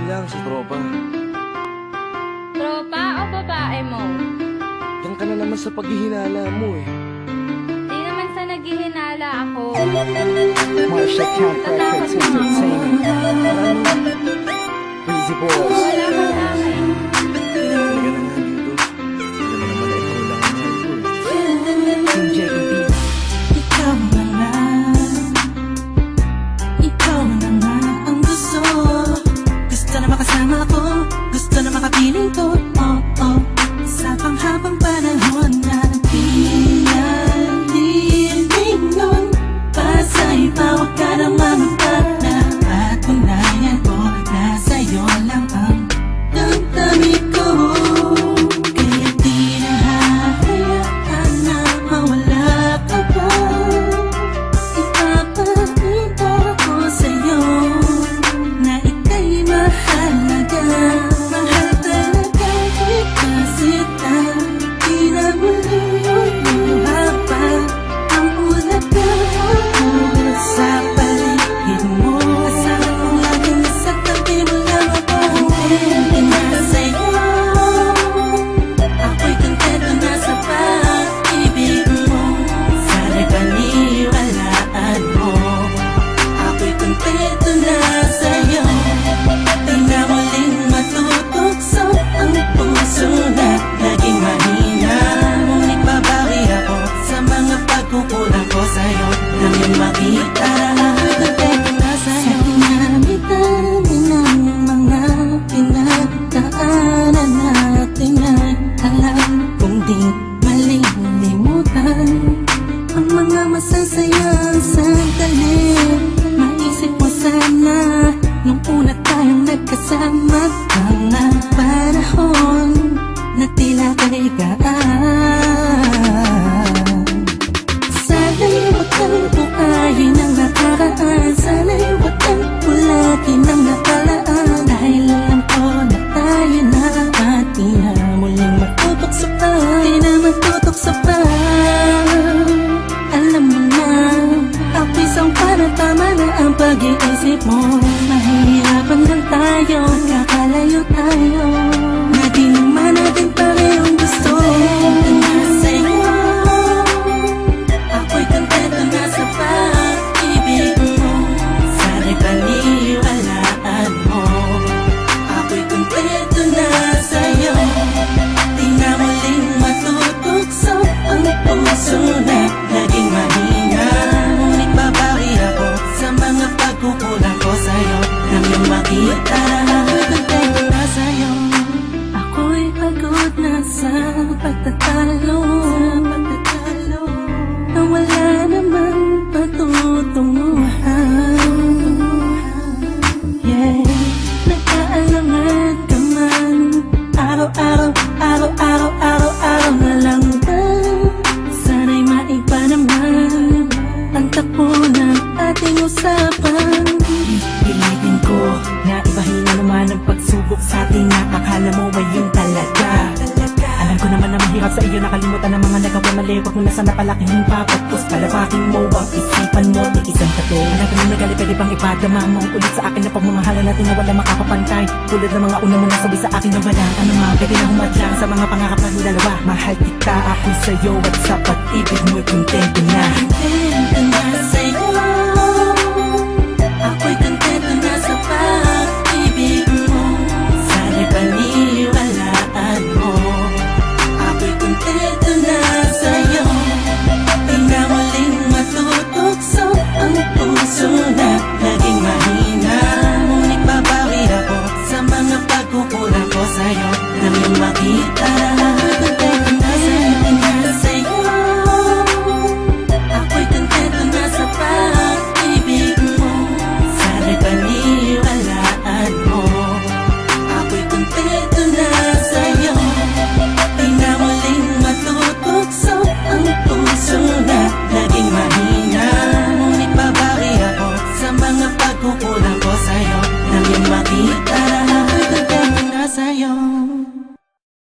lang, si Tropa. Tropa o babae mo? Diyan ka na naman sa paghihinala mo eh. Di naman sa naghihinala ako. Marsha Camp Records Entertainment. Breezy Boys. Wala ka sa akin. Halika na nga dito. Hindi naman naman na ikaw lang ang mahal ko eh. Team JKD. Ikaw na nga. Ikaw na nga ang gusto. Gusto na makasama ko. Gusto na makapiling ko. Oh, oh. Sa panghabang panahon na pinaliling nun. Pasa'y pa, huwag ka na mamagpag na patunayan ko na sa'yo lang ang damdamin ko. Kaya di na hahayaan na mawala ka pa. Ipapakita ko sa'yo na ika'y mahalaga. Mahal talaga kita sita. Di na muli pa ang ulaga sa paligid mo. Kasama ko lagi nasa tabi mo lang ako. Hindi na sa'yo. Ako'y kontento na sa pag-ibig mo. Sana'y paniwalaan mo. Ako'y kontento na sa'yo. Di na muling matutukso ang puso na naging mahina. Ngunit babawi ako sa mga pagkukulang ko sa'yo. Nang yung makita na ako'y kontento na sa'yo. Sa dinami-dami ng mga pinagdaanan natin ay alam kong di malilimutan ang mga masasayang sandali. Maisip mo sana nung una tayong nagkasama, mga panahon na tila kaligaan. Sana'y huwag kang buhayin ang nakaraan. Sana'y huwag kang ulatin ang nakalaan. Dahil alam ko na tayo na at di na muling matutok sa pa. Di na matutok sa pa. Alam mo na, ako'y isang parang tama na ang pag-iisip mo. Mahihirapan lang tayo, kakalayo tayo. Na di naman natin parehong gusto. Kontento na sa'yo. Ako'y kontento na sa pag-ibig mo. Sana'y paniwalaan mo. Ako'y kontento na sa'yo. Di na muling matutukso ang puso na naging mahina. Ngunit babawi ako sa mga pagkukulang ko sa'yo. Nang yung makita na ako'y kontento na sa'yo. Ako'y pagod na sa pagtatalo. Na wala namang patutunguhan. Yeah, nagkaalangan ka man. Araw-araw, araw-araw, araw-araw na lang ba? Sana'y maiba naman ang takbo ng ating usapan. Pilitin ko na ibahin na naman ang pagsubok sa atin na akala mo ay yun talaga. Alam ko naman na mahirap sa iyo nakalimutan ang mga nagawa mali. Huwag mo na sana palaking papagpos. Palabakin mo ang isipan mo. Tikisan ka to. Alam ko na nagali pwede bang ipadama mo ulit sa akin na pagmamahala natin na wala makakapantay. Tulad ng mga una mo nasabi sa akin na walang ano mga pwede na humadlang sa mga pangarap natin dalawa. Mahal kita ako sa'yo at sa pag-ibig mo'y kontento na. Kontento na